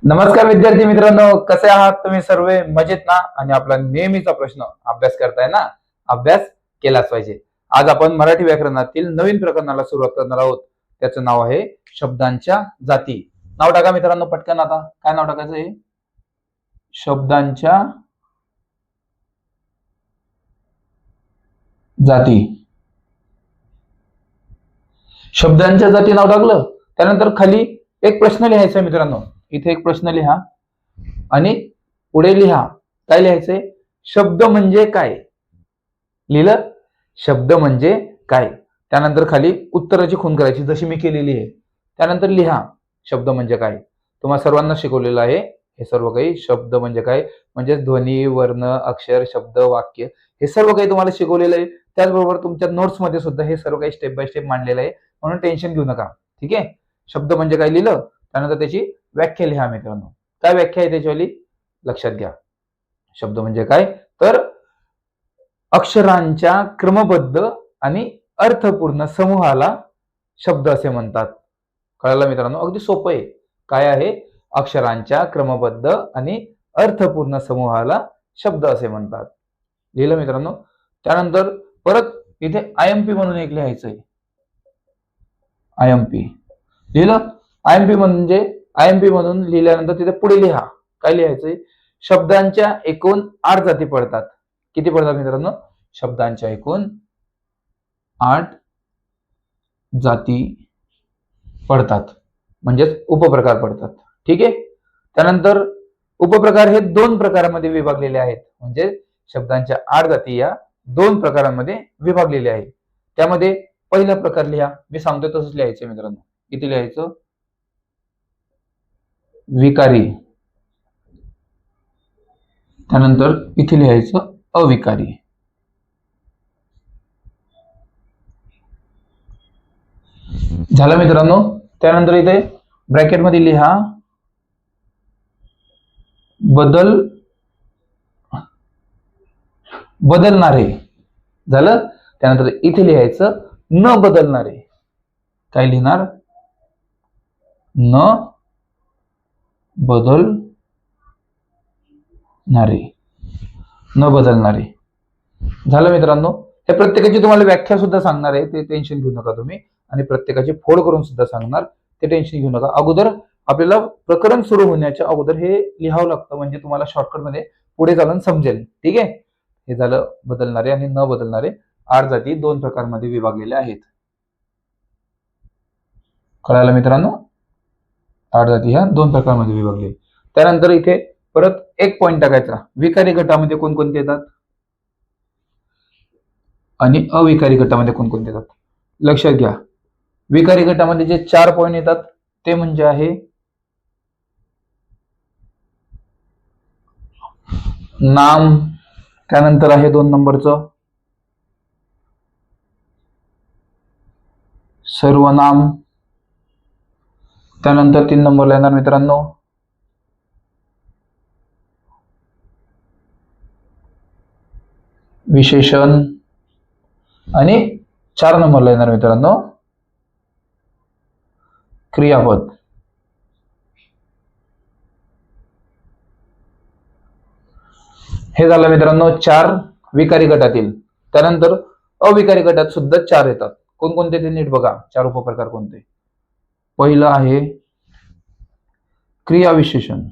नमस्कार विद्यार्थी मित्रांनो, कसे आहात तुम्ही सर्व? मजेत ना? आणि आपला नेहमीचा प्रश्न, अभ्यास करताय ना? अभ्यास केलाच पाहिजे. आज आपण मराठी व्याकरणातील नवीन प्रकरणाला सुरुवात करणार आहोत. त्याचं नाव आहे शब्दांच्या जाती. नाव टाका मित्रांनो पटकन. आता काय नाव टाकायचं आहे? शब्दांच्या जाती. शब्दांच्या जाती नाव टाकलं त्यानंतर खाली एक प्रश्न लिहायचा आहे मित्रांनो. इथे एक प्रश्न लिहा आणि पुढे लिहा. काय लिहायचंय? शब्द म्हणजे काय? लिहिलं? शब्द म्हणजे काय? त्यानंतर खाली उत्तराची खूण करायची, जशी मी केलेली आहे. त्यानंतर लिहा शब्द म्हणजे काय. तुम्हाला सर्वांना शिकवलेलं आहे हे सर्व काही. शब्द म्हणजे काय म्हणजे ध्वनी, वर्ण, अक्षर, शब्द, वाक्य हे सर्व काही तुम्हाला शिकवलेलं आहे. त्याचबरोबर तुमच्या नोट्स मध्ये सुद्धा हे सर्व काही स्टेप बाय स्टेप मांडलेलं आहे, म्हणून टेन्शन घेऊ नका. ठीक आहे. शब्द म्हणजे काय लिहिलं, त्यानंतर त्याची व्याख्या लिहा मित्रांनो. काय व्याख्या आहे त्याच्यावाली लक्षात घ्या. शब्द म्हणजे काय तर अक्षरांच्या क्रमबद्ध आणि अर्थपूर्ण समूहाला शब्द असे म्हणतात. कळलं मित्रांनो? अगदी सोपं आहे. काय आहे? अक्षरांच्या क्रमबद्ध आणि अर्थपूर्ण समूहाला शब्द असे म्हणतात. लिहिलं मित्रांनो? त्यानंतर परत इथे आयएमपी म्हणून एक लिहायचंय. आयएमपी लिहिलं? आयएमपी म्हणजे आयएमपी म्हणून लिहिल्यानंतर तिथे पुढे लिहा. काय लिहायचंय? शब्दांच्या एकूण 8 जाती पडतात. किती पडतात मित्रांनो? शब्दांच्या एकूण 8 जाती पडतात, म्हणजेच उपप्रकार पडतात. ठीक आहे. त्यानंतर उपप्रकार हे 2 प्रकारांमध्ये विभागलेले आहेत. म्हणजे शब्दांच्या 8 जाती या 2 प्रकारांमध्ये विभागलेले आहेत. त्यामध्ये पहिला प्रकार लिहा. मी सांगतोय तसंच लिहायचं मित्रांनो. किती लिहायचं? विकारी. त्यानंतर इथे लिहायचं अविकारी. झालं मित्रांनो? त्यानंतर इथे ब्रॅकेट मध्ये लिहा बदलणारे. झालं? त्यानंतर इथे लिहायचं न बदलणारे. काय लिहिणार? न बदलणारे. न बदलणारे. झालं मित्रांनो? हे प्रत्येकाची तुम्हाला व्याख्या सुद्धा सांगणार आहे, ते टेन्शन घेऊ नका तुम्ही. आणि प्रत्येकाची फोड करून सुद्धा सांगणार, ते टेन्शन घेऊ नका. अगोदर आपल्याला प्रकरण सुरू होण्याच्या अगोदर हे लिहावं लागतं, म्हणजे तुम्हाला शॉर्टकट मध्ये पुढे चालून समजेल. ठीक आहे. हे झालं बदलणारे आणि न बदलणारे. 8 जाती 2 प्रकारमध्ये विभागलेल्या आहेत. कळालं मित्रांनो? 8 जाती ह्या 2 प्रकारांमध्ये विभागले. त्यानंतर इथे परत एक पॉइंट टाकायचा. विकारी गटामध्ये कोणकोणते येतात आणि अविकारी गटामध्ये कोणकोणते येतात लक्षात घ्या. विकारी गटामध्ये जे 4 पॉइंट येतात ते म्हणजे आहे नाम. त्यानंतर आहे 2 नंबरचं सर्वनाम. त्यानंतर 3 नंबरला येणार मित्रांनो विशेषण. आणि 4 नंबरला येणार मित्रांनो क्रियापद. हे झालं मित्रांनो 4 विकारी गटातील. त्यानंतर अविकारी गटात सुद्धा 4 येतात. कोणकोणते ते नीट बघा. 4 उपप्रकार कोणते? पहिलं आहे क्रियाविशेषण.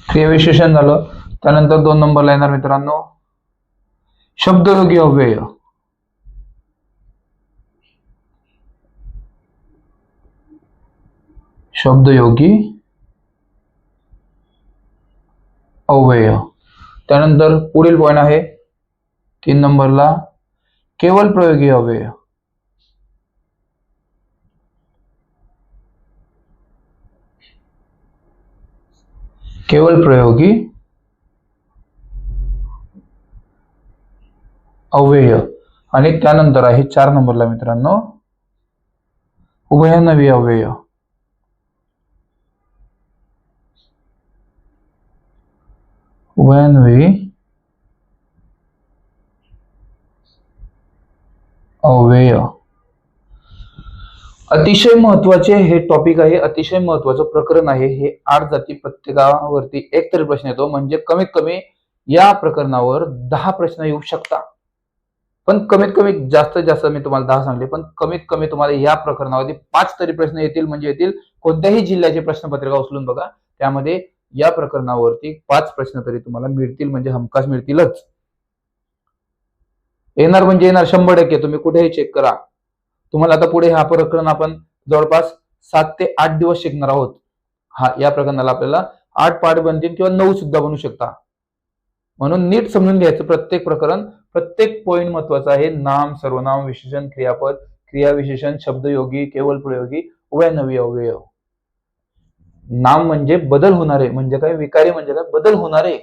क्रियाविशेषण झालं. त्यानंतर 2 नंबरला येणार मित्रांनो शब्दयोगी अव्यय. शब्दयोगी अव्यय. त्यानंतर पुढील पॉइंट आहे 3 नंबरला केवल प्रयोगी अव्यय. केवल प्रयोगी अव्यय. आणि त्यानंतर आहे 4 नंबरला मित्रांनो उभयनवी अव्यय. उभयनवी अव्यय अतिशय महत्वाचे हे टॉपिक आहे, अतिशय महत्वाचं प्रकरण आहे हे. 8 जाती प्रत्येकावरती एक तरी प्रश्न येतो, म्हणजे कमीत कमी या प्रकरणावर 10 प्रश्न येऊ शकतात. पण कमीत कमी जास्तीत जास्त मी तुम्हाला 10 सांगले, पण कमीत कमी तुम्हाला या प्रकरणावरती 5 तरी प्रश्न येतील, म्हणजे येतील. कोणत्याही जिल्ह्याची प्रश्नपत्रिका उचलून बघा, त्यामध्ये या प्रकरणावरती 5 प्रश्न तरी तुम्हाला मिळतील, म्हणजे हमखास मिळतीलच. येणार म्हणजे येणार 100%. तुम्ही कुठेही चेक करा. तुम्हाला आता पुढे हा प्रकरण आपण जवळपास 7 ते 8 दिवस शिकणार आहोत. या प्रकरणाला आपल्याला 8 पाठ बनतील किंवा 9 सुद्धा बनू शकता. म्हणून नीट समजून घ्यायचं प्रत्येक प्रकरण, प्रत्येक पॉइंट महत्वाचा आहे. नाम, सर्वनाम, विशेषण, क्रियापद, क्रियाविशेषण, शब्दयोगी, केवळ प्रयोगी, उभयनवी, अव्यय. नाम म्हणजे बदल होणारे, म्हणजे काय? विकारी म्हणजे काय? बदल होणारे.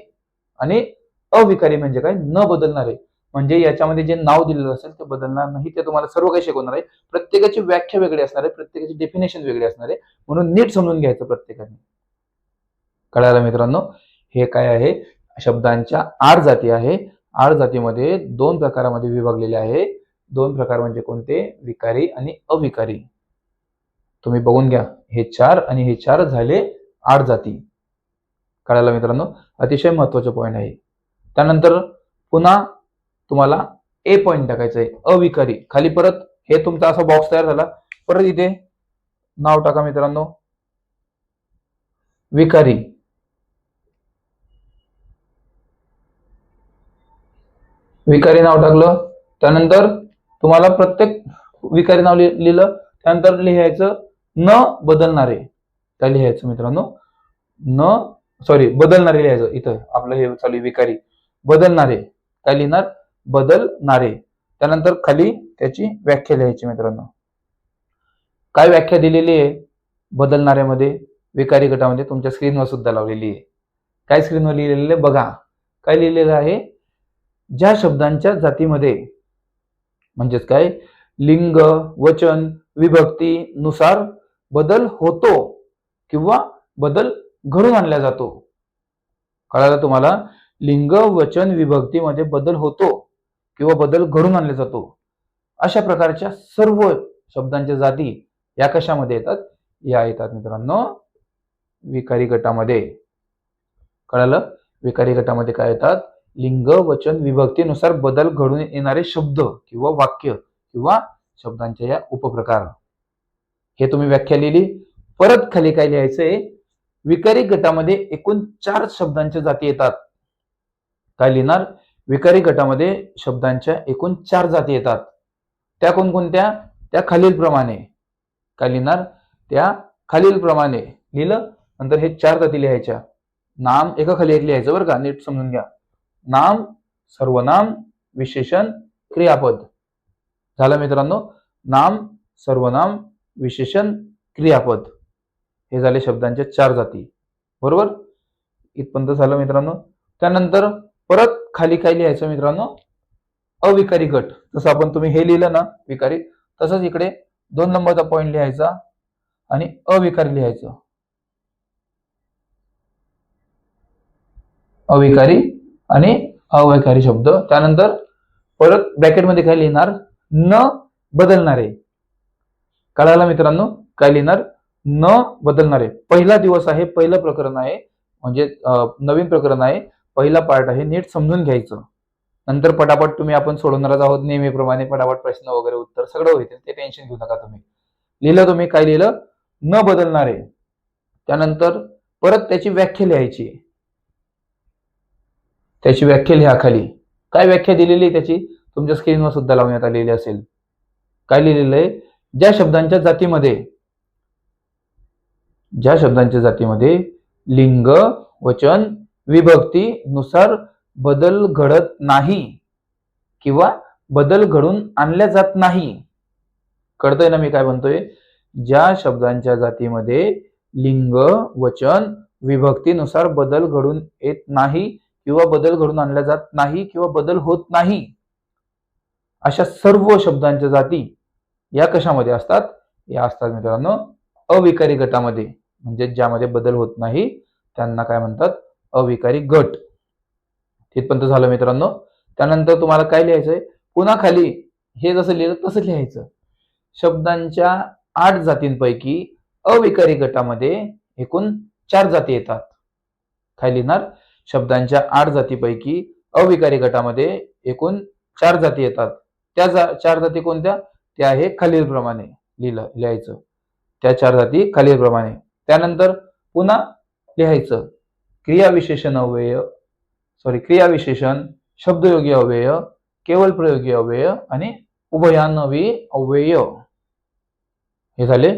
आणि अविकारी म्हणजे काय? न बदलणारे. म्हणजे याच्यामध्ये जे नाव दिलेलं असेल ते बदलणार नाही, ते तुम्हाला सर्व काही शिकवणार आहे. प्रत्येकाची व्याख्या वेगळी असणार आहे, प्रत्येकाची डेफिनेशन वेगळी असणार आहे, म्हणून नीट समजून घ्यायचं प्रत्येकाने. कळालं मित्रांनो? हे काय आहे? शब्दांच्या 8 जाती आहे. 8 जातीमध्ये 2 प्रकारामध्ये विभागलेले आहे. 2 प्रकार म्हणजे कोणते? विकारी आणि अविकारी. तुम्ही बघून घ्या, हे 4 आणि हे 4 झाले 8 जाती. कळालं मित्रांनो? अतिशय महत्वाचं पॉइंट आहे. त्यानंतर पुन्हा तुम्हाला ए पॉइंट टाकायचं आहे, अविकारी. खाली परत हे तुमचा असा बॉक्स तयार झाला, परत इथे नाव टाका मित्रांनो, विकारी. विकारी नाव टाकलं, त्यानंतर तुम्हाला प्रत्येक विकारी नाव लिहिलं, त्यानंतर लिहायचं न बदलणारे. काय लिहायचं मित्रांनो? बदलणारे लिहायचं. इथं आपलं हे चालू विकारी, बदलणारे. काय लिहिणार? बदलणारे. त्यानंतर खाली त्याची व्याख्या लिहायची मित्रांनो. काय व्याख्या दिलेली आहे बदलणाऱ्यामध्ये, विकारी गटामध्ये? तुमच्या स्क्रीनवर सुद्धा लावलेली आहे. काय स्क्रीनवर लिहिलेलं आहे बघा. काय लिहिलेलं आहे? ज्या शब्दांच्या जातीमध्ये, म्हणजेच काय, लिंग, वचन, विभक्ती नुसार बदल होतो किंवा बदल घडून आणला जातो. कळालं तुम्हाला? लिंग, वचन, विभक्तीमध्ये बदल होतो किंवा बदल घडून आणला जातो, अशा प्रकारच्या सर्व शब्दांच्या जाती या कशामध्ये येतात? या येतात मित्रांनो विकारी गटामध्ये. कळालं? विकारी गटामध्ये काय येतात? लिंग, वचन, विभक्तीनुसार बदल घडून येणारे शब्द किंवा वाक्य किंवा शब्दांच्या या उपप्रकार. हे तुम्ही व्याख्या लिहिली. परत खाली काय लिहायचंय? विकारी गटामध्ये एकूण 4 शब्दांच्या जाती येतात. काय लिहिणार? विकारी गटामध्ये शब्दांच्या एकूण 4 जाती येतात. त्या कोणकोणत्या? त्या खालील प्रमाणे. काय लिहिणार? त्या खालील प्रमाणे लिहिलं. नंतर हे 4 जाती लिहायच्या. नाम एका खाली एक लिहायचं बरं का, नीट समजून घ्या. नाम, सर्वनाम, विशेषण, क्रियापद. झालं मित्रांनो? नाम, सर्वनाम, विशेषण, क्रियापद. हे झाले शब्दांच्या 4 जाती. बरोबर? इथपर्यंत झालं मित्रांनो. त्यानंतर परत खाली काय लिहायचं मित्रांनो? अविकारी गट. जसं आपण तुम्ही हे लिहिलं ना विकारी, तसंच इकडे 2 नंबरचा पॉइंट लिहायचा आणि अविकारी लिहायचं. अविकारी आणि अविकारी शब्द. त्यानंतर परत ब्रॅकेटमध्ये काय लिहिणार? न बदलणारे. कळालं मित्रांनो? काय लिहिणार? न बदलणारे. पहिला दिवस आहे, पहिलं प्रकरण आहे, म्हणजे नवीन प्रकरण आहे, पहिला पार्ट आहे. नीट समजून घ्यायचं. नंतर पटापट तुम्ही आपण सोडवणारच आहोत नेहमीप्रमाणे. पटापट प्रश्न वगैरे उत्तर सगळं होईल, ते टेन्शन घेऊ नका तुम्ही. लिहिलं तुम्ही? काय लिहिलं? न बदलणारे. त्यानंतर परत त्याची व्याख्या लिहायची. त्याची व्याख्या लिहा खाली. काय व्याख्या दिलेली आहे त्याची? तुमच्या स्क्रीनवर सुद्धा लावण्यात आलेली असेल. काय लिहिलेलं आहे? ज्या शब्दांच्या जातीमध्ये लिंग, वचन, विभक्ती नुसार बदल घडत नाही किंवा बदल घडून आणल्या जात नाही. कळतंय ना मी काय म्हणतोय? ज्या शब्दांच्या जातीमध्ये लिंग, वचन, विभक्तीनुसार बदल घडून येत नाही किंवा बदल घडून आणल्या जात नाही किंवा बदल होत नाही, अशा सर्व शब्दांच्या जाती या कशामध्ये असतात? या असतात मित्रांनो अविकारी गटामध्ये. म्हणजे ज्यामध्ये बदल होत नाही त्यांना काय म्हणतात? अविकारी गट. तिथपर्यंत झालं मित्रांनो. त्यानंतर तुम्हाला काय लिहायचंय? पुन्हा खाली हे जसं लिहिलं तसं लिहायचं. शब्दांच्या 8 जातींपैकी अविकारी गटामध्ये एकूण 4 जाती येतात. काय लिहिणार? शब्दांच्या 8 जातीपैकी अविकारी गटामध्ये एकूण 4 जाती येतात. त्या 4 जाती कोणत्या? त्या आहे खालीलप्रमाणे लिहायचं. त्या 4 जाती खालीलप्रमाणे. त्यानंतर पुन्हा लिहायचं क्रियाविशेषण, शब्दयोगी अव्यय, केवळ प्रयोगी अव्यय आणि उभयान्वयी अव्यय. हे झाले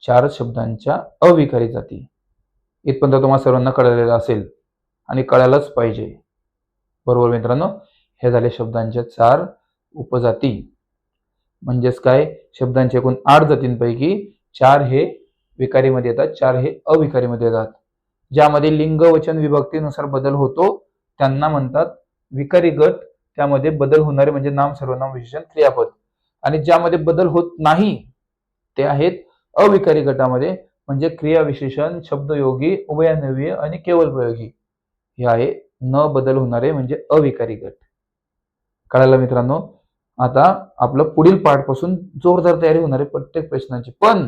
4 शब्दांच्या अविकारी जाती. इथपर्यंत तुम्हाला सर्वांना कळलेलं असेल आणि कळायलाच पाहिजे. बरोबर मित्रांनो, हे झाले शब्दांच्या 4 उपजाती. म्हणजेच काय? शब्दांच्या एकूण 8 जातींपैकी 4 हे विकारीमध्ये येतात, 4 हे अविकारीमध्ये येतात. ज्यामध्ये लिंग वचन विभक्तीनुसार बदल होतो त्यांना म्हणतात विकारी गट. त्यामध्ये बदल होणारे म्हणजे नाम, सर्वनाम, विशेषण, क्रियापद. आणि ज्यामध्ये बदल होत नाही ते आहेत अविकारी गटामध्ये, म्हणजे क्रिया विशेषण, शब्दयोगी, उभयान्वयी आणि केवळ प्रयोगी. हे आहे न बदल होणारे म्हणजे अविकारी गट. कळालं मित्रांनो? आता आपलं पुढील पाठ पासून जोरदार तयारी होणार आहे प्रत्येक प्रश्नाची. पण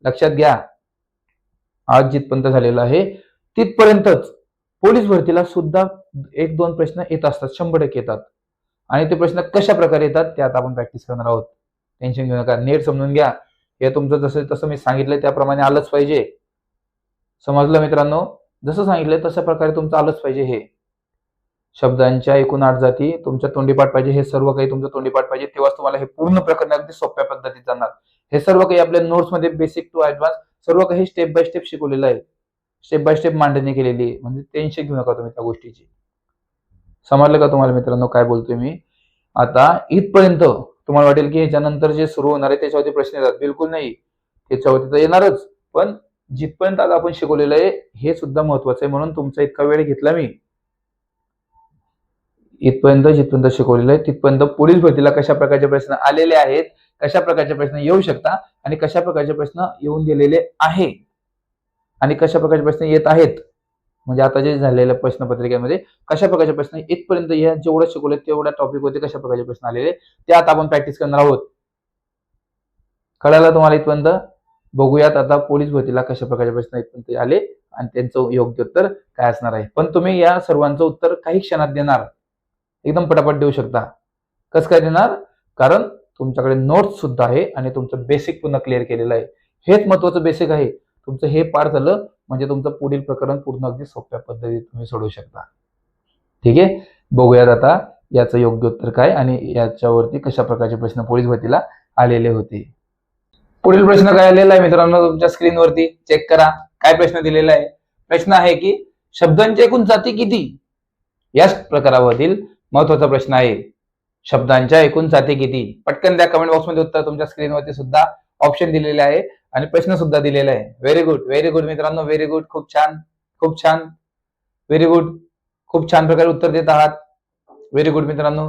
लक्षात घ्या, आज जिथपर्यंत झालेलं आहे तिथपर्यंतच. पोलीस भरतीला सुद्धा 1-2 प्रश्न येत असतात, 100% येतात. आणि ते प्रश्न कशा प्रकारे येतात ते आता आपण प्रॅक्टिस करणार आहोत. टेन्शन घेऊ नका, नीट समजून घ्या. हे तुमचं जसं तसं मी सांगितलंय त्याप्रमाणे आलंच पाहिजे. समजलं मित्रांनो? जसं सांगितलंय तशा प्रकारे तुमचं आलंच पाहिजे. हे शब्दांच्या एकूण 8 जाती तुमच्या तोंडीपाठ पाहिजे. हे सर्व काही तुमचं तोंडीपाठ पाहिजे, तेव्हाच तुम्हाला हे पूर्ण प्रकरण अगदी सोप्या पद्धतीत जाणार. हे सर्व काही आपल्या नोट्समध्ये बेसिक टू ऍडव्हान्स सर्व काही स्टेप बाय स्टेप शिकवलेलं आहे. स्टेप बाय स्टेप मांडणी केलेली आहे. म्हणजे टेन्शन घेऊ नका तुम्ही त्या गोष्टीची. समजलं का तुम्हाला मित्रांनो काय बोलतोय मी? आता इथपर्यंत तुम्हाला वाटेल की ह्याच्यानंतर जे सुरू होणार आहे त्याच्यावरती प्रश्न येतात. बिलकुल नाही, त्याच्यावरती तर येणारच. पण जिथपर्यंत आता आपण शिकवलेलं आहे हे सुद्धा महत्वाचं आहे, म्हणून तुमचा इतका वेळ घेतला मी. जिथपर्यंत शिकवलेलं आहे तिथपर्यंत पोलीस भरतीला कशा प्रकारचे प्रश्न आलेले आहेत, कशा प्रकारचे प्रश्न येऊ शकतात आणि कशा प्रकारचे प्रश्न येऊन गेलेले आहे आणि कशा प्रकारचे प्रश्न येत आहेत, म्हणजे आता जे झालेल्या प्रश्नपत्रिकेमध्ये कशा प्रकारचे प्रश्न इथपर्यंत या जेवढं शिकवले तेवढ्या टॉपिक होते कशा प्रकारचे प्रश्न आलेले ते आता आपण प्रॅक्टिस करणार आहोत. कळालं तुम्हाला इथपर्यंत? बघूयात आता पोलीस भरतीला कशा प्रकारचे प्रश्न इथपर्यंत आले आणि त्यांचं योग्य उत्तर काय असणार आहे. पण तुम्ही या सर्वांचं उत्तर काही क्षणात देणार, एकदम पटापट देऊ शकता. कसं काय देणार? कारण तुमच्याकडे नोट्स सुद्धा आहे आणि तुमचं बेसिक पुन्हा क्लिअर केलेलं आहे. हेच महत्वाचं बेसिक आहे. तुमचं हे पार झालं म्हणजे तुमचं पुढील प्रकरण पूर्ण अगदी सोप्या पद्धतीत तुम्ही सोडवू शकता. ठीक आहे, बघूयात आता याचं योग्य उत्तर काय आणि याच्यावरती कशा प्रकारचे प्रश्न पोलीस भरतीला आलेले होते. पुढील प्रश्न काय आलेला आहे मित्रांनो तुमच्या स्क्रीनवरती चेक करा. काय प्रश्न दिलेला आहे? प्रश्न आहे की शब्दांच्या एकूण जाती किती? या प्रकारावरील महत्वाचा प्रश्न आहे. शब्दांच्या एकूण जाती किती? पटकन द्या कमेंट बॉक्समध्ये उत्तर. तुमच्या स्क्रीनवरती सुद्धा ऑप्शन दिलेले आहे आणि प्रश्न सुद्धा दिलेला आहे. व्हेरी गुड मित्रांनो, व्हेरी गुड. खूप छान. Very good. खूप छान प्रकारे उत्तर देत आहात. व्हेरी गुड मित्रांनो.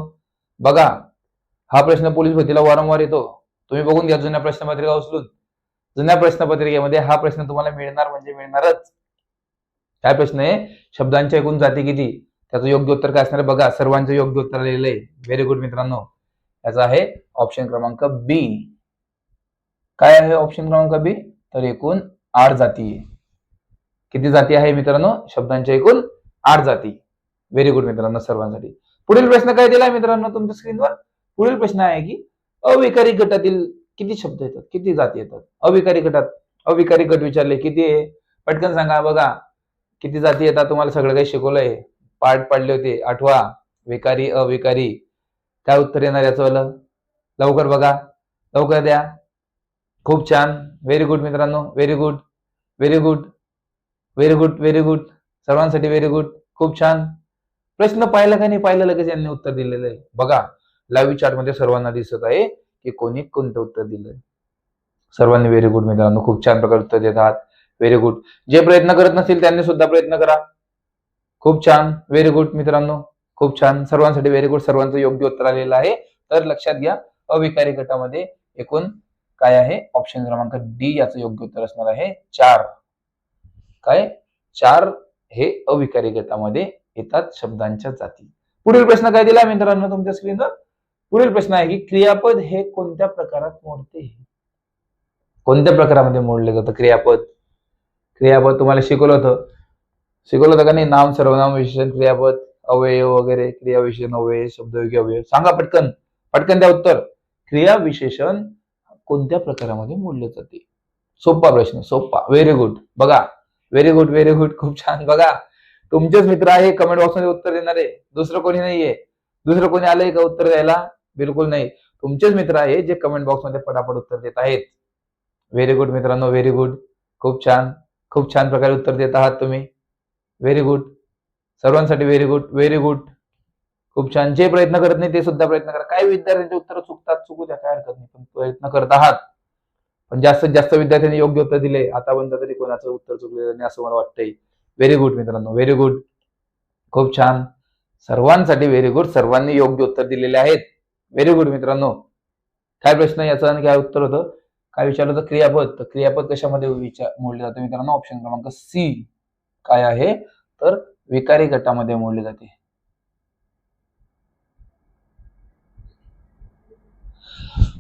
बघा, हा प्रश्न पोलीस भरतीला वारंवार येतो. तुम्ही बघून घ्या जुन्या प्रश्नपत्रिका उचलून. जुन्या प्रश्नपत्रिकेमध्ये हा प्रश्न तुम्हाला मिळणार म्हणजे मिळणारच. काय प्रश्न आहे? शब्दांच्या एकूण जाती किती? त्याचं योग्य उत्तर काय असणार? बघा, सर्वांचं योग्य उत्तर आलेलं आहे. व्हेरी गुड मित्रांनो. याचा आहे ऑप्शन क्रमांक बी. काय आहे ऑप्शन क्रमांक बी? तर एकूण 8 जाती. किती जाती आहे मित्रांनो? शब्दांच्या एकूण 8 जाती. व्हेरी गुड मित्रांनो सर्वांसाठी. पुढील प्रश्न काय दिलाय मित्रांनो तुमच्या स्क्रीनवर? पुढील प्रश्न आहे की अविकारी गटातील किती शब्द येतात, किती जाती येतात? अविकारी गट विचारले किती आहे? पटकन सांगा. बघा किती जाती येतात. तुम्हाला सगळं काही शिकवलंय, पाठ पडले होते. आठवा, विकारी अविकारी. काय उत्तर येणार याचं? लवकर बघा, लवकर द्या. खूप छान. व्हेरी गुड मित्रांनो. Very good. सर्वांसाठी व्हेरी गुड. खूप छान. प्रश्न पाहिला का नाही पाहिलं लगेच यांनी उत्तर दिलेलं आहे. बघा लाईव्ह चॅट मध्ये सर्वांना दिसत आहे की कोणी कोणतं उत्तर दिलंय. सर्वांनी व्हेरी गुड मित्रांनो. खूप छान प्रकारे उत्तर देत आहात. Very good. जे प्रयत्न करत नसतील त्यांनी सुद्धा प्रयत्न करा. खूप छान. व्हेरी गुड मित्रांनो. खूप छान. सर्वांसाठी व्हेरी गुड. सर्वांचं योग्य उत्तर आलेलं आहे. तर लक्षात घ्या, अविकारी गटामध्ये एकूण काय आहे? ऑप्शन क्रमांक डी याचं योग्य उत्तर असणार आहे 4. काय? 4 हे अविकारी गटामध्ये येतात शब्दांच्या जाती. पुढील प्रश्न काय दिला मित्रांनो तुमच्या स्क्रीनवर? पुढील प्रश्न आहे की क्रियापद हे कोणत्या प्रकारात मोडते? कोणत्या प्रकारामध्ये मोडले जातं क्रियापद? क्रियापद तुम्हाला शिकवलं होतं का नाही? नाम, सर्वनाम, विशेषण, क्रियापद, अवयव वगैरे, क्रिया विशेषण, अवयव, शब्दयोगी अवयव. सांगा पटकन पटकन द्या उत्तर. क्रिया विशेषण कोणत्या प्रकारामध्ये मोडले जाते? सोपा प्रश्न, सोपा. Very good. बघा, व्हेरी गुड, व्हेरी गुड. खूप छान. बघा, तुमचेच मित्र आहे कमेंट बॉक्समध्ये उत्तर देणारे, दुसरं कोणी नाहीये. दुसरं कोणी आलंय का उत्तर द्यायला? बिलकुल नाही. तुमचेच मित्र आहे जे कमेंट बॉक्समध्ये पटापट उत्तर देत आहेत. व्हेरी गुड मित्रांनो, व्हेरी गुड. खूप छान, खूप छान प्रकारे उत्तर देत आहात तुम्ही. Very good. सर्वांसाठी व्हेरी गुड, व्हेरी गुड. खूप छान. जे प्रयत्न करत नाही ते सुद्धा प्रयत्न करा. काही विद्यार्थ्यांचे उत्तर चुकतात, चुकू द्या, काय हरकत नाही, पण प्रयत्न करत आहात. पण जास्तीत जास्त विद्यार्थ्यांनी योग्य उत्तर दिले. आतापर्यंत तरी कोणाचं उत्तर चुकलेलं नाही असं मला वाटतंय. व्हेरी गुड मित्रांनो, व्हेरी गुड. खूप छान. सर्वांसाठी व्हेरी गुड. सर्वांनी योग्य उत्तर दिलेले आहेत. व्हेरी गुड मित्रांनो. काय प्रश्न याचं आणि काय उत्तर होतं? काय विचारलं होतं? क्रियापद. तर क्रियापद कशामध्ये मोडले जाते मित्रांनो? ऑप्शन क्रमांक सी काय आहे? तर विकारी गटामध्ये मोडले जाते.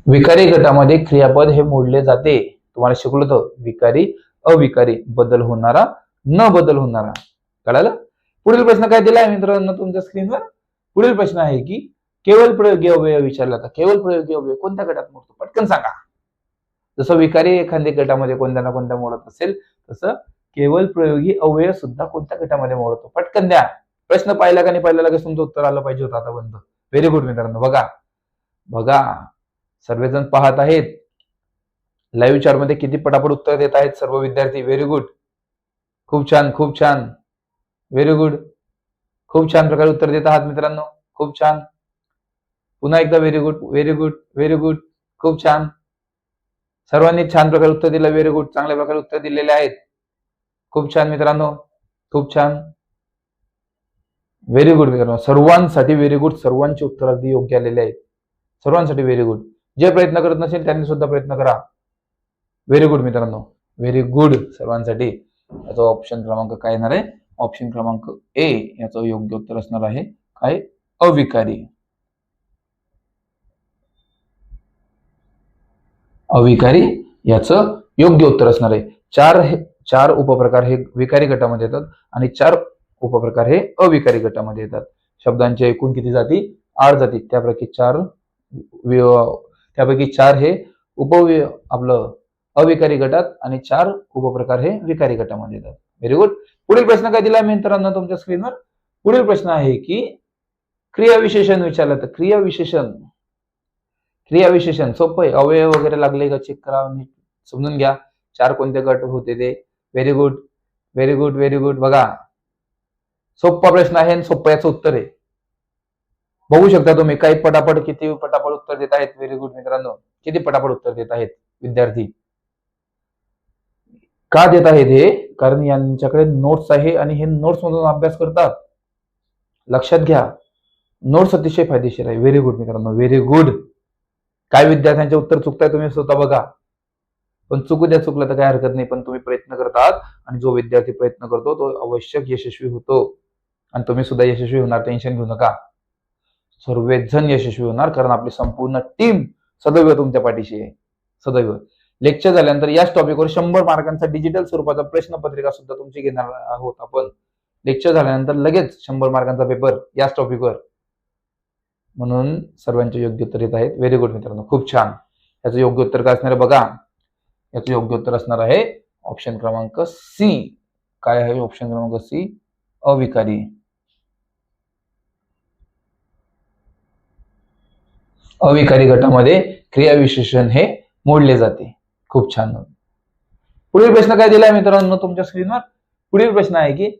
विकारी गटामध्ये क्रियापद हे मोडले जाते. तुम्हाला शिकवलं होतं विकारी, अविकारी, बदल होणारा, न बदल होणारा. कळालं? पुढील प्रश्न काय दिला आहे मित्रांनो तुमच्या स्क्रीनवर? पुढील प्रश्न आहे की केवळ प्रयोगी अवयव विचारला होता. केवळ प्रयोगी अवयव कोणत्या गटात मोडतो? पटकन सांगा. जसं विकारी एखाद्या गटामध्ये कोणत्या ना कोणत्या मोडत असेल, तसं केवळ प्रयोगी अवयव सुद्धा कोणत्या गटामध्ये मोडतो? पटकन द्या. प्रश्न पाहिला का नाही पाहिला लगेच तुमचं उत्तर आलं पाहिजे होतं आतापर्यंत. व्हेरी गुड मित्रांनो. बघा बघा, सर्वजण पाहत आहेत. लाईव्ह चॅट मध्ये किती पटापट उत्तर देत आहेत सर्व विद्यार्थी. Very good. खूप छान, खूप छान. Very good. खूप छान प्रकारे उत्तर देत आहात मित्रांनो. खूप छान. पुन्हा एकदा very good, very good, very good. खूप छान. सर्वांनी छान प्रकारे उत्तर दिलं. Very good. चांगल्या प्रकारे उत्तर दिलेले आहेत. खूप छान मित्रांनो. खूप छान. व्हेरी गुड मित्रांनो. सर्वांसाठी व्हेरी गुड. सर्वांचे उत्तर अगदी योग्य आलेले आहेत. सर्वांसाठी व्हेरी गुड. जे प्रयत्न करत नसेल त्यांनी सुद्धा प्रयत्न करा. व्हेरी गुड मित्रांनो. व्हेरी गुड सर्वांसाठी. याचा ऑप्शन क्रमांक काय येणार आहे? ऑप्शन क्रमांक ए याचं योग्य उत्तर असणार आहे काय? अविकारी. अविकारी याचं योग्य उत्तर असणार आहे. चार उपप्रकार हे विकारी गटामध्ये येतात आणि 4 उपप्रकार हे अविकारी गटामध्ये येतात. शब्दांच्या एकूण किती जाती? 8 जाती. त्यापैकी 4 हे आपलं अविकारी गटात आणि 4 उपप्रकार हे विकारी गटामध्ये येतात. Very good. पुढील प्रश्न काय दिला मित्रांनो तुमच्या स्क्रीनवर? पुढील प्रश्न आहे की क्रियाविशेषण विचारलं. तर क्रियाविशेषण सोपं आहे. अवयव वगैरे लागले का चेक करा, समजून घ्या. 4 कोणते गट होते ते. Very good, very good, very good. बघा, सोपा प्रश्न आहे आणि सोपं याचं उत्तर आहे. बघू शकता तुम्ही काही किती पटापट उत्तर देत आहेत. व्हेरी गुड मित्रांनो. किती पटापट उत्तर देत आहेत विद्यार्थी. का देत आहेत हे? कारण यांच्याकडे नोट्स आहे आणि हे नोट्स मधून अभ्यास करतात. लक्षात घ्या, नोट्स अतिशय फायदेशीर आहे. व्हेरी गुड मित्रांनो, व्हेरी गुड. काय विद्यार्थ्यांचे उत्तर चुकताय तुम्ही स्वतः बघा, पण चुकू द्या, चुकलं तर काय हरकत नाही. पण तुम्ही प्रयत्न करत आहात आणि जो विद्यार्थी प्रयत्न करतो तो आवश्यक यशस्वी होतो. आणि तुम्ही सुद्धा यशस्वी होणार, टेन्शन घेऊ नका. सर्वच जण यशस्वी होणार, कारण आपली संपूर्ण टीम सदैव तुमच्या पाठीशी आहे. सदैव. लेक्चर झाल्यानंतर याच टॉपिकवर 100 मार्कांचा डिजिटल स्वरूपाचा प्रश्नपत्रिका सुद्धा तुमची घेणार आहोत आपण. लेक्चर झाल्यानंतर लगेच 100 मार्कांचा पेपर याच टॉपिकवर. म्हणून सर्वांचे योग्य उत्तर येत आहेत. व्हेरी गुड मित्रांनो, खूप छान. याचं योग्य उत्तर काय असणार आहे बघा. याचं योग्य उत्तर असणार आहे ऑप्शन क्रमांक सी. काय आहे ऑप्शन क्रमांक सी? अविकारी. अविकारी गटामध्ये क्रियाविशेषण हे मोडले जाते. खूप छान. पुढील प्रश्न काय दिलाय मित्रांनो तुमच्या स्क्रीनवर? पुढील प्रश्न आहे की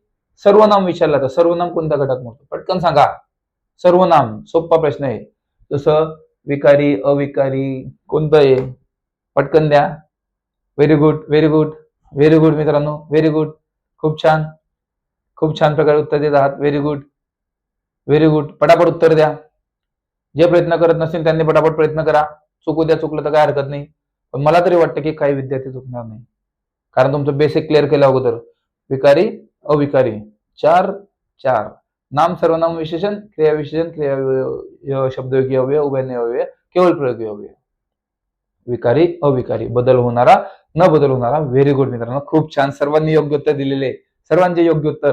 सर्वनाम विचारला तर सर्वनाम कोणत्या गटात मोडतो? पटकन सांगा. सर्वनाम सोपा प्रश्न आहे. जसं विकारी, अविकारी कोणतं आहे? पटकन द्या. Very good, very good, very good मित्रांनो, व्हेरी गुड. खूप छान, खूप छान प्रकारे उत्तर देत आहात. Very good, very good. पटापट उत्तर द्या. जे प्रयत्न करत नसतील त्यांनी पटापट प्रयत्न करा. चुकू द्या, चुकलं तर काय हरकत नाही. पण मला तरी वाटतं की काही विद्यार्थी चुकणार नाही, कारण तुमचं बेसिक क्लिअर केलं अगोदर. विकारी, अविकारी 4 नाम, सर्वनाम, विशेषण, क्रिया विशेषण, क्रिया शब्दयोगी अव्यय, उभयनिय अव्यय, केवळ प्रयोगी अव्यय, विकारी अविकारी, बदल होणारा न बदल होणारा. व्हेरी गुड मित्रांनो, खूप छान. सर्वांनी योग्य उत्तर दिलेले, सर्वांचे योग्य उत्तर.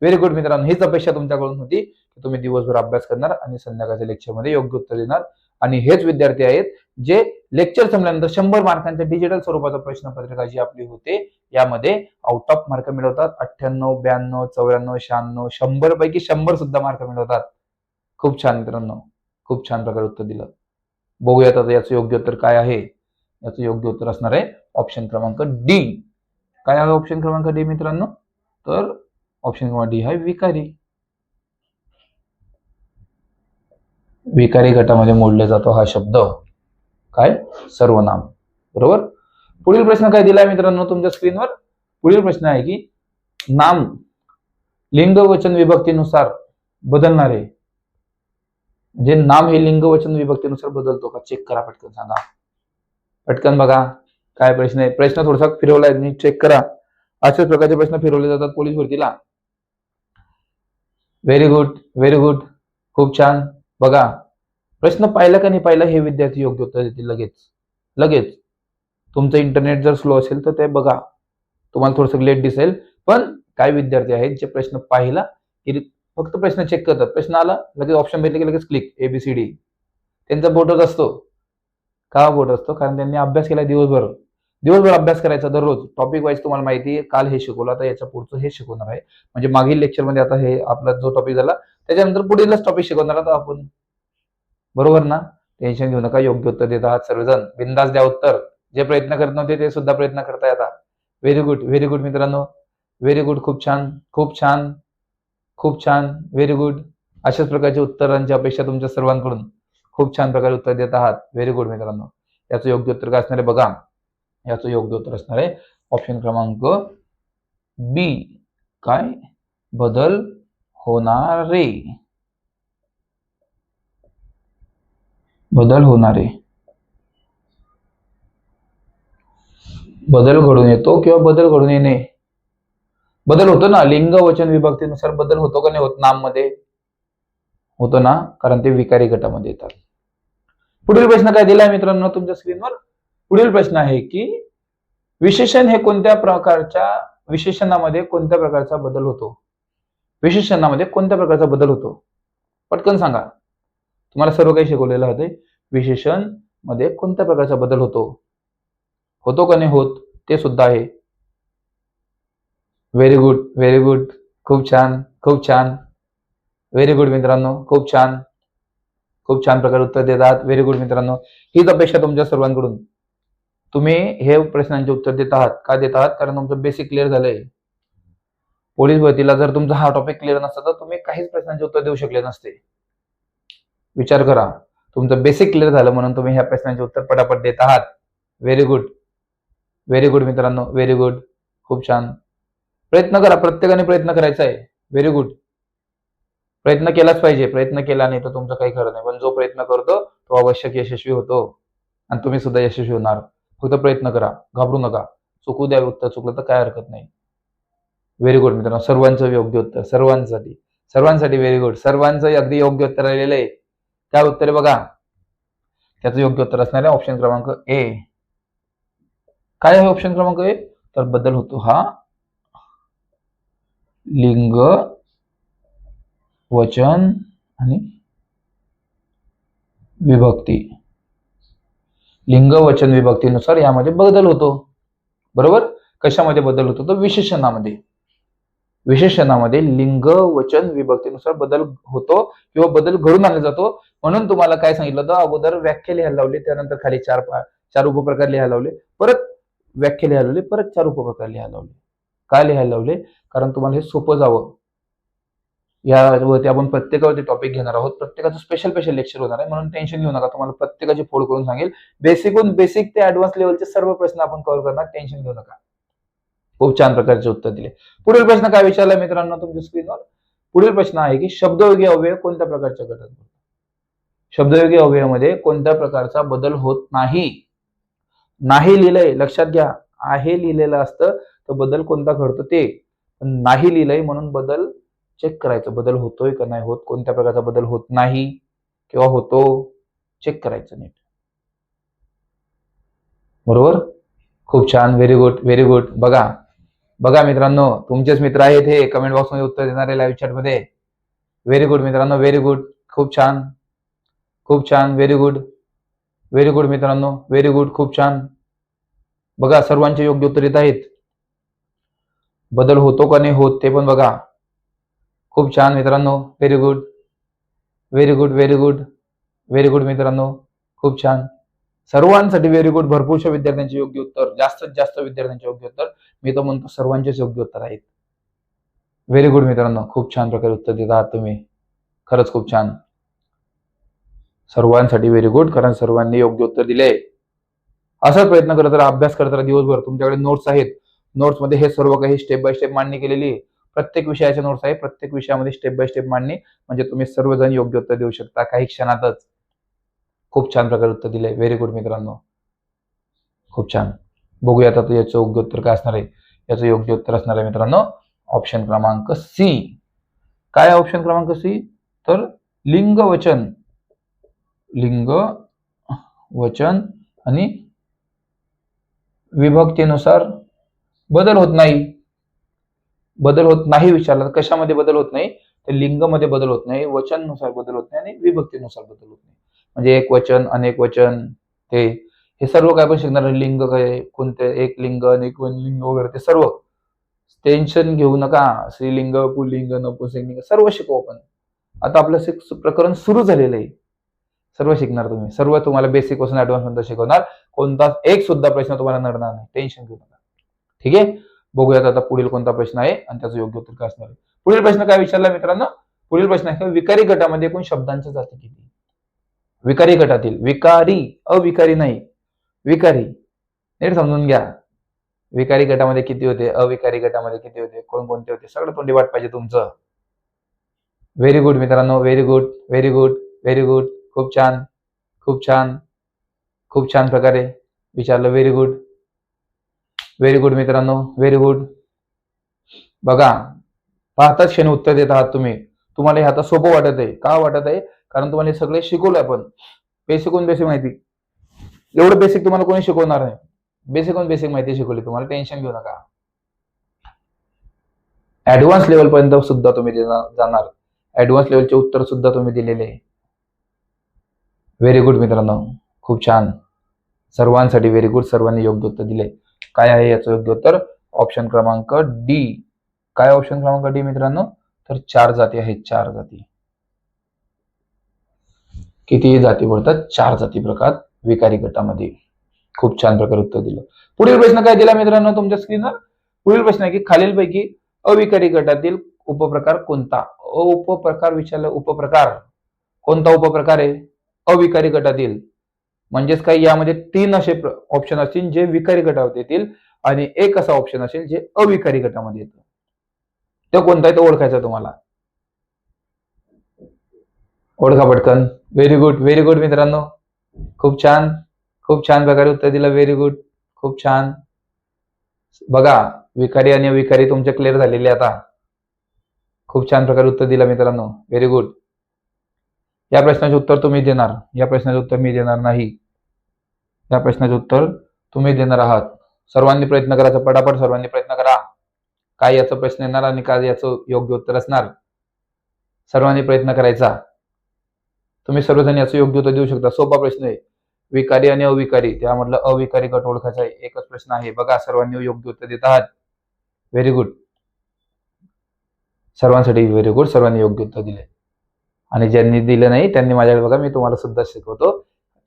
व्हेरी गुड मित्रांनो, हीच अपेक्षा तुमच्याकडून होती की तुम्ही दिवसभर अभ्यास करणार आणि संध्याकाळच्या लेक्चरमध्ये योग्य उत्तर देणार. आणि हेच विद्यार्थी आहेत जे लेक्चर संपल्यानंतर 100 मार्कांच्या डिजिटल स्वरूपाचा प्रश्नपत्रिका जी आपली होते यामध्ये आउट ऑफ मार्क मिळवतात. 98, 92, 94, 96, 100 पैकी 100 सुद्धा मार्क मिळवतात. खूप छान मित्रांनो, खूप छान प्रकारे उत्तर दिलं. बघूयात आता याचं योग्य उत्तर काय आहे. याचं योग्य उत्तर असणार आहे ऑप्शन क्रमांक डी. काय आहे ऑप्शन क्रमांक डी मित्रांनो? तर ऑप्शन क्रमांक डी आहे विकारी. विकारी गटामध्ये मोडला जातो हा शब्द काय? सर्वनाम. बरोबर. पुढील प्रश्न काय दिलाय मित्रांनो तुमच्या स्क्रीनवर? पुढील प्रश्न आहे की नाम लिंग वचन विभक्तीनुसार बदलणारे, म्हणजे नाम हे लिंग वचन विभक्तीनुसार बदलतो का? चेक करा, पटकन सांगा. पटकन बघा काय प्रश्न आहे. प्रश्न थोडासा फिरवलाय मी, चेक करा. अशाच प्रकारचे प्रश्न फिरवले जातात पोलीस भरतीला. व्हेरी गुड, व्हेरी गुड, खूप छान. बघा प्रश्न पाहिला का नाही पाहिला हे विद्यार्थी योग्य उत्तर देतील लगेच लगेच. तुमचं इंटरनेट जर स्लो असेल तर ते बघा, तुम्हाला थोडंसं लेट दिसेल. पण काय विद्यार्थी आहेत जे प्रश्न पाहिला की फक्त प्रश्न चेक करतात, प्रश्न आला लगेच ऑप्शन भेटले की लगेच क्लिक ABCD. त्यांचा बोटच असतो. का बोट असतो? कारण त्यांनी अभ्यास केला दिवसभर अभ्यास करायचा दररोज. टॉपिक वाईज तुम्हाला माहिती आहे, काल हे शिकवलं, आता याच्या पुढचं हे शिकवणार आहे. म्हणजे मागील लेक्चरमध्ये आता हे आपला जो टॉपिक झाला त्याच्यानंतर पुढीलच टॉपिक शिकवणार आहोत आपण. बरोबर ना? टेन्शन घेऊ नका, योग्य उत्तर देत आहात सर्वजण. बिंदास द्या उत्तर. जे प्रयत्न करत नव्हते ते सुद्धा प्रयत्न करताय आता. व्हेरी गुड, व्हेरी गुड मित्रांनो, व्हेरी गुड. खूप छान, खूप छान, खूप छान, व्हेरी गुड. अशाच प्रकारच्या उत्तरांची अपेक्षा तुमच्या सर्वांकडून. खूप छान प्रकारे उत्तर देत आहात. व्हेरी गुड मित्रांनो. याचं योग्य उत्तर काय असणार आहे बघा. याचं योग्य उत्तर असणार आहे ऑप्शन क्रमांक बी. काय? बदल होणारे. बदल होणारे. बदल घडून येतो किंवा बदल घडून येणे. बदल होतो ना, लिंग वचन विभक्तीनुसार बदल होतो का नाही होत? नाम मध्ये होतो ना, कारण ते विकारी गटामध्ये येतात. पुढील प्रश्न काय दिलाय मित्रांनो तुमच्या स्क्रीनवर? पुढील प्रश्न आहे की विशेषण हे कोणत्या प्रकारच्या विशेषणामध्ये कोणत्या प्रकारचा बदल होतो? विशेषणामध्ये कोणत्या प्रकारचा बदल होतो? पटकन सांगा. तुम्हाला सर्व काही शिकवलेलं होतं. विशेषण मध्ये कोणत्या प्रकारचा बदल होतो? होतो का नाही होत ते सुद्धा आहे. व्हेरी गुड, व्हेरी गुड, खूप छान, खूप छान. व्हेरी गुड मित्रांनो, खूप छान, खूप छान प्रकारे उत्तर देत आहात. व्हेरी गुड मित्रांनो, हीच अपेक्षा तुमच्या सर्वांकडून. तुम्ही हे प्रश्नांचे उत्तर देत आहात. का देत आहात? कारण तुमचं बेसिक क्लिअर झालंय. पोलीस भरतीला जर तुमचा हा टॉपिक क्लिअर नसता तर तुम्ही काहीच प्रश्नांचे उत्तर देऊ शकले नसते. विचार करा, तुमचं बेसिक क्लिअर झालं म्हणून तुम्ही ह्या प्रश्नांचे उत्तर पटापट देत आहात. व्हेरी गुड, व्हेरी गुड मित्रांनो, व्हेरी गुड, खूप छान. प्रयत्न करा, प्रत्येकाने प्रयत्न करायचा आहे. Very good. प्रयत्न केलाच पाहिजे. प्रयत्न केला नाही तर तुमचं काही खरं नाही. पण जो प्रयत्न करतो तो आवश्यक यशस्वी होतो आणि तुम्ही सुद्धा यशस्वी होणार. फक्त प्रयत्न करा, घाबरू नका. चुकू द्या, उत्तर चुकलं तर काय हरकत नाही. व्हेरी गुड मित्रांनो, सर्वांचं योग्य उत्तर, सर्वांसाठी व्हेरी गुड. सर्वांचं अगदी योग्य उत्तर आलेलं आहे. काय उत्तर आहे बघा. त्याचं योग्य उत्तर असणार आहे ऑप्शन क्रमांक ए. काय आहे ऑप्शन क्रमांक ए? तर बदल होतो हा लिंग वचन आणि विभक्ती. लिंग वचन विभक्तीनुसार यामध्ये बदल होतो. बरोबर. कशामध्ये बदल होतो? तर विशेषणामध्ये. विशेषणामध्ये लिंग वचन विभक्तीनुसार बदल होतो किंवा बदल घडून आणला जातो. म्हणून तुम्हाला काय सांगितलं होतं? अगोदर व्याख्या लिहायला लावली, त्यानंतर खाली चार उपप्रकार लिहायला लावले, परत व्याख्या लिहायला लावली, परत 4 उपप्रकार लिहायला लावले. काय लिहायला लावले? कारण तुम्हाला हे सोपं जावं. यावरती आपण प्रत्येकावरती टॉपिक घेणार आहोत. प्रत्येकाचं स्पेशल लेक्चर होणार आहे, म्हणून टेन्शन घेऊ नका. तुम्हाला प्रत्येकाची फोड करून सांगेल. बेसिकहून बेसिक ते ऍडव्हान्स लेवलचे सर्व प्रश्न आपण कव्हर करणार. टेन्शन घेऊ नका. खूप छान प्रकारचे उत्तर दिले. पुढील प्रश्न काय विचारला मित्रांनो तुमच्या स्क्रीनवर? पुढील प्रश्न आहे की शब्दयोगी अव्यय कोणत्या प्रकारच्या गटात? शब्दयोगी अव्ययामध्ये कोणत्या प्रकारचा बदल होत नाही? नाही लिहिलंय, लक्षात घ्या. आहे लिहिलेलं असतं तर बदल कोणता घडतो ते. नाही लिहिलंय म्हणून बदल चेक करायचं बदल होतोय का नाही होत, कोणत्या प्रकारचा बदल होत नाही किंवा होतो, चेक करायचं नीट. बरोबर, खूप छान, व्हेरी गुड व्हेरी गुड. बघा बघा मित्रांनो, तुमचेच मित्र आहेत हे कमेंट बॉक्समध्ये उत्तर देणारे लाईव्ह चॅट मध्ये. व्हेरी गुड मित्रांनो, व्हेरी गुड, खूप छान खूप छान, व्हेरी गुड व्हेरी गुड मित्रांनो, व्हेरी गुड, खूप छान. बघा सर्वांचे योग्य उत्तर येत आहेत. बदल होतो का नाही होत ते पण बघा. खूप छान मित्रांनो, very good very good very good very good मित्रांनो, खूप छान. सर्वांसाठी व्हेरी गुड. भरपूरशा विद्यार्थ्यांचे योग्य उत्तर, जास्तीत जास्त विद्यार्थ्यांचे योग्य उत्तर, मी तर म्हणतो सर्वांचेच योग्य उत्तर आहेत. व्हेरी गुड मित्रांनो, खूप छान प्रकारे उत्तर देत आहात तुम्ही, खरंच खूप छान. सर्वांसाठी व्हेरी गुड, कारण सर्वांनी योग्य उत्तर दिले. असाच प्रयत्न करत राहा, अभ्यास करत राहा दिवसभर. तुमच्याकडे नोट्स आहेत, नोट्समध्ये हे सर्व काही स्टेप बाय स्टेप मांडणी केलेली आहे. प्रत्येक विषयाच्या नोट्स आहे, प्रत्येक विषयामध्ये स्टेप बाय स्टेप मांडणी, म्हणजे तुम्ही सर्वजण योग्य उत्तर देऊ शकता काही क्षणातच. खूप छान प्रकारे उत्तर दिले, व्हेरी गुड मित्रांनो, खूप छान. बघूया आता याचं योग्य उत्तर काय असणार आहे. याचं योग्य उत्तर असणार आहे मित्रांनो ऑप्शन क्रमांक सी. काय ऑप्शन क्रमांक सी, तर लिंग वचन आणि विभक्तीनुसार बदल होत नाही. बदल होत नाही विचारला, कशामध्ये बदल होत नाही, तर लिंगमध्ये बदल होत नाही, वचननुसार बदल होत नाही आणि विभक्तीनुसार बदल होत नाही. म्हणजे एक वचन, अनेक वचन, ते हे सर्व काय पण शिकणार. लिंग काय, कोणते एक लिंग, अनेक लिंग वगैरे, ते सर्व टेन्शन घेऊ नका. स्त्रीलिंग, पुल्लिंग, नपुंसकलिंग सर्व शिकवू आपण. आता आपलं प्रकरण सुरू झालेलं आहे, सर्व शिकणार तुम्ही. सर्व तुम्हाला बेसिक पासून ऍडव्हान्स पर्यंत शिकवणार. कोणताच एक सुद्धा प्रश्न तुम्हाला नडणार नाही, टेन्शन घेऊ नका. ठीक आहे, बघूयात आता पुढील कोणता प्रश्न आहे आणि त्याचं योग्य उत्तर काय असणार आहे. पुढील प्रश्न काय विचारला मित्रांनो, पुढील प्रश्न आहे विकारी गटामध्ये एकूण शब्दांच्या जाती किती. विकारी गटातील, विकारी अविकारी नाही, विकारी, नीट समजून घ्या. विकारी गटामध्ये किती होते, अविकारी गटामध्ये किती होते, कोणकोणते होते, सगळं तोंडी वाट पाहिजे तुमचं. व्हेरी गुड मित्रांनो, very good very good very good, खूप छान खूप छान खूप छान प्रकारे विचारलं. व्हेरी गुड व्हेरी गुड मित्रांनो, व्हेरी गुड. बघा पाहताच क्षणी उत्तर देत आहात तुम्ही. तुम्हाला हे आता सोपं वाटत आहे. का वाटत आहे, कारण तुम्हाला हे सगळे शिकवलं आपण. बेसिकून बेसिक माहिती, एवढं बेसिक तुम्हाला कोणी शिकवणार नाही. बेसिकून बेसिक माहिती शिकवली तुम्हाला, टेन्शन घेऊ नका. ऍडव्हान्स लेवल पर्यंत सुद्धा तुम्ही जाणार, ऍडव्हान्स लेवलचे उत्तर सुद्धा तुम्ही दिलेले आहे. व्हेरी गुड मित्रांनो, खूप छान. सर्वांसाठी व्हेरी गुड, सर्वांनी योग्य उत्तर दिले. काय आहे याचं योग्य उत्तर, ऑप्शन क्रमांक डी. काय ऑप्शन क्रमांक डी मित्रांनो, तर 4 जाती आहेत, 4 जाती. किती जाती बोलतात, 4 जाती प्रकार विकारी गटामध्ये. खूप छान प्रकारे उत्तर दिलं. पुढील प्रश्न काय दिला मित्रांनो तुमच्या स्क्रीनवर. पुढील प्रश्न आहे की खालीलपैकी अविकारी गटातील उपप्रकार कोणता. उपप्रकार विचारलं, उपप्रकार कोणता उपप्रकार आहे अविकारी गटातील. म्हणजेच काही यामध्ये 3 असे ऑप्शन असतील जे विकारी गटामध्ये येतील आणि एक असा ऑप्शन असेल जे अविकारी गटामध्ये येतं. तो कोणता आहे तो ओळखायचा तुम्हाला. ओळखा पटकन. व्हेरी गुड मित्रांनो, खूप छान प्रकारे उत्तर दिलं. व्हेरी गुड, खूप छान. बघा विकारी आणि अविकारी तुमचे क्लिअर झालेले आता. खूप छान प्रकारे उत्तर दिलं मित्रांनो, व्हेरी गुड. या प्रश्नाचे उत्तर तुम्ही देणार, या प्रश्नाचे उत्तर मी देणार नाही. या प्रश्नाचे उत्तर तुम्ही देणार आहात. सर्वांनी प्रयत्न करायचा, पटापट सर्वांनी प्रयत्न करा. काय याचा प्रश्न येणार आणि काय याचं योग्य उत्तर असणार, सर्वांनी प्रयत्न करायचा. तुम्ही सर्वजण याचं योग्य उत्तर देऊ शकता. सोपा प्रश्न आहे. विकारी आणि अविकारी, त्यामधलं अविकारी गट ओळखायचा आहे. एकच प्रश्न आहे. बघा सर्वांनी योग्य उत्तर देत आहात. व्हेरी गुड, सर्वांसाठी व्हेरी गुड, सर्वांनी योग्य उत्तर दिले. आणि ज्यांनी दिलं नाही त्यांनी माझ्याकडे बघा, मी तुम्हाला सुद्धा शिकवतो.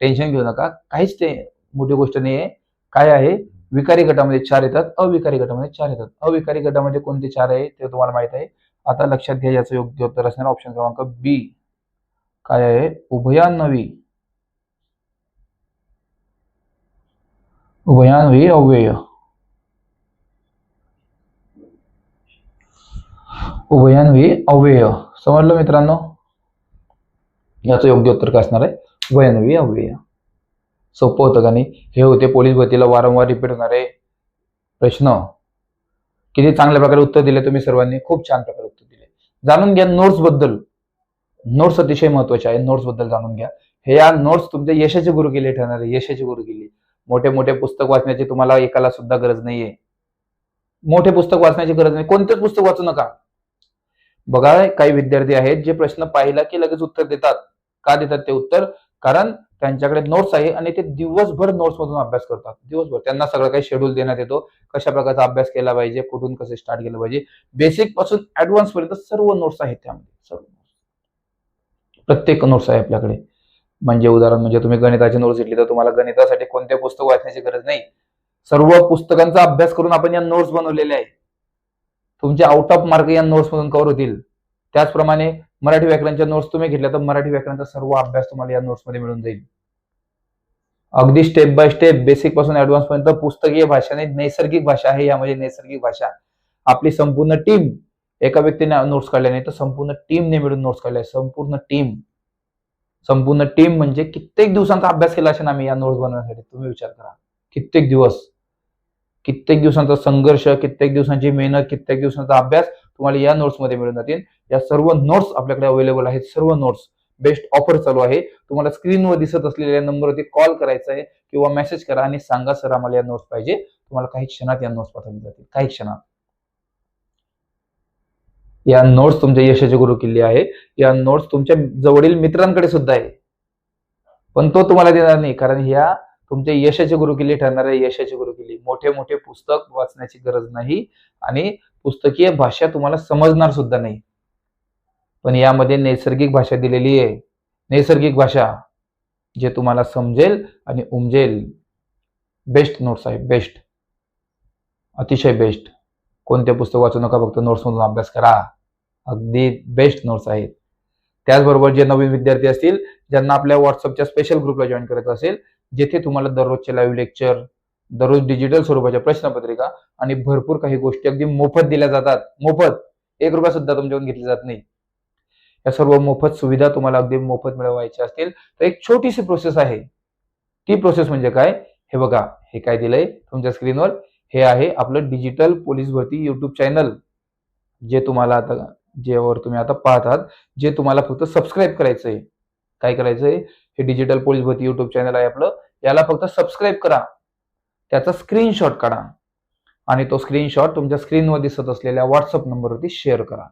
टेन्शन घेऊ नका, काहीच ते मोठी गोष्ट नाही आहे. काय आहे, विकारी गटामध्ये 4 येतात, अविकारी गटामध्ये 4 येतात. अविकारी गटामध्ये कोणते 4 आहे ते तुम्हाला माहित आहे. आता लक्षात घ्या, याचं योग्य उत्तर असणार ऑप्शन क्रमांक बी. काय आहे, उभयान्वयी अव्यय. उभयान्वयी अव्यय, समजलं मित्रांनो. याचं योग्य उत्तर काय असणार आहे, उभयान्वयी अव्यय. सोपं होतं का नाही. हे होते पोलीस भरतीला वारंवार रिपीट होणारे प्रश्न. किती चांगल्या प्रकारे उत्तर दिले तुम्ही सर्वांनी, खूप छान प्रकारे उत्तर दिले. जाणून घ्या नोट्स बद्दल. नोट्स अतिशय महत्वाचे आहे. नोट्स बद्दल जाणून घ्या. हे या नोट्स तुमच्या यशाचे गुरुकिल्ली ठरणार आहे. यशाची गुरुकिल्ली. मोठे मोठे पुस्तक वाचण्याची तुम्हाला एकाला सुद्धा गरज नाहीये. मोठे पुस्तक वाचण्याची गरज नाही. कोणतेच पुस्तक वाचू नका. बघा काही विद्यार्थी आहेत जे प्रश्न पाहिला की लगेच उत्तर देतात. का देतात ते उत्तर? कारण त्यांच्याकडे नोट्स आहे आणि ते दिवसभर नोट्स मधून अभ्यास करतात. दिवसभर त्यांना सगळं काही शेड्यूल देण्यात येतो. कशा प्रकारचा अभ्यास केला पाहिजे, कुठून कसं स्टार्ट केलं पाहिजे, बेसिक पासून ऍडव्हान्स पर्यंत सर्व नोट्स आहेत त्यामध्ये. सर्व प्रत्येक नोट्स आहे आपल्याकडे. म्हणजे उदाहरण म्हणजे तुम्ही गणिताची नोट्स घेतली तर तुम्हाला गणितासाठी कोणते पुस्तक वाचण्याची गरज नाही. सर्व पुस्तकांचा अभ्यास करून आपण या नोट्स बनवलेल्या आहे. तुमचे आउट ऑफ मार्क या नोट्स मधून कव्हर होतील. त्याचप्रमाणे मराठी व्याकरणच्या नोट्स तुम्ही घेतल्या तर मराठी व्याकरणचा सर्व अभ्यास तुम्हाला या नोट्स मध्ये मिळून जाईल. अगदी स्टेप बाय स्टेप बेसिक पासून ऍडव्हान्स पर्यंत पुस्तकीय भाषा नाही, नैसर्गिक भाषा आहे यामध्ये. नैसर्गिक भाषा. आपली संपूर्ण टीम, एका व्यक्तीने नोट्स काढल्या नाही तर संपूर्ण टीमने मिळून नोट्स काढल्या. संपूर्ण टीम म्हणजे कित्येक दिवसांचा अभ्यास केला असेल आम्ही या नोट्स बनवण्यासाठी. तुम्ही विचार करा. कित्येक दिवसांचा संघर्ष, कित्येक दिवसांची मेहनत, कित्येक दिवसांचा अभ्यास तुम्हाला या नोट्स मध्ये मिळून जातील. या सर्व नोट्स आपल्याकडे अवेलेबल आहेत. सर्व नोट्स. बेस्ट ऑफर चालू आहे. तुम्हाला स्क्रीनवर दिसत असलेल्या नंबरवरती कॉल करायचा आहे किंवा मेसेज करा आणि सांगा सर आम्हाला या नोट्स पाहिजे. तुम्हाला काही क्षणात या नोट्स पाठवल्या जातील. काही क्षणात. या नोट्स तुमच्या यशाची गुरुकिल्ली आहे. या नोट्स तुमच्या जवळील मित्रांकडे सुद्धा आहे, पण तो तुम्हाला देणार नाही. कारण ह्या तुमच्या यशाची गुरुकिल्ली ठरणार आहे. यशाची गुरुकिल्ली. मोठे मोठे पुस्तक वाचण्याची गरज नाही आणि पुस्तकीय भाषा तुम्हाला समजणार सुद्धा नाही, पण यामध्ये नैसर्गिक भाषा दिलेली आहे. नैसर्गिक भाषा जे तुम्हाला समजेल आणि उमजेल. बेस्ट नोट्स आहे. बेस्ट. अतिशय बेस्ट. कोणते पुस्तक वाचू नका, फक्त नोट्स मधून अभ्यास करा. अगदी बेस्ट नोट्स आहेत. त्याचबरोबर जे नवीन विद्यार्थी असतील ज्यांना आपल्या व्हॉट्सअपच्या स्पेशल ग्रुपला जॉईन करायचं असेल, जेथे तुम्हाला दररोजचे लाईव्ह लेक्चर, दररोज डिजिटल स्वरूपाच्या प्रश्नपत्रिका आणि भरपूर काही गोष्टी अगदी मोफत दिल्या जातात. मोफत. 1 रुपया सुद्धा तुमच्याकडून घेतली जात नाही. या सर्व मोफत सुविधा तुम्हाला अगदी मोफत मिळवायच्या असतील तर एक छोटीशी प्रोसेस आहे. ती प्रोसेस म्हणजे काय? हे बघा. हे काय दिलंय तुमच्या स्क्रीनवर? हे आहे आपलं डिजिटल पोलीस भरती युट्यूब चॅनल, जे तुम्हाला आता जेवर तुम्ही आता पाहत आहात, जे तुम्हाला फक्त सबस्क्राईब करायचंय. काय करायचंय? हे डिजिटल पोलीस भरती युट्यूब चॅनल आहे आपलं. याला फक्त सबस्क्राईब करा. त्याचा स्क्रीनशॉट काढा आणि तो स्क्रीनशॉट तुमच्या स्क्रीनवर दिसत असलेल्या व्हॉट्सअप नंबरवरती शेअर करा.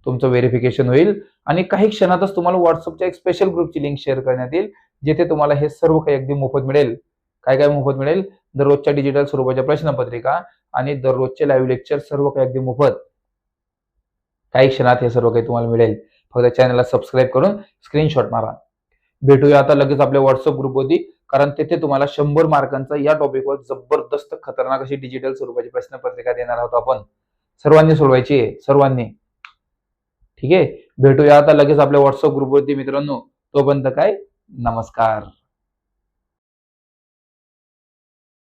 तुमचं व्हेरिफिकेशन होईल आणि काही क्षणातच तुम्हाला व्हॉट्सअपच्या एक स्पेशल ग्रुपची लिंक शेअर करण्यात येईल, जिथे तुम्हाला हे सर्व काही अगदी मोफत मिळेल. काय काय मोफत मिळेल? दररोजच्या डिजिटल स्वरूपाच्या प्रश्नपत्रिका आणि दररोजचे लाईव्ह लेक्चर, सर्व काही अगदी मोफत. काही क्षणात हे सर्व काही तुम्हाला मिळेल. फक्त चॅनलला सबस्क्राईब करून स्क्रीनशॉट मारा. भेटूया आता लगेच आपल्या व्हॉट्सअप ग्रुपवरती, कारण तेथे तुम्हाला 100 मार्कांचा या टॉपिकवर जबरदस्त खतरनाक अशी डिजिटल स्वरूपाची प्रश्नपत्रिका देणार आहोत आपण. सर्वांनी सोडवायची आहे. सर्वांनी. ठीक आहे. भेटूया आता लगेच आपल्या व्हॉट्सअप ग्रुपवरती मित्रांनो. तोपर्यंत काय? नमस्कार.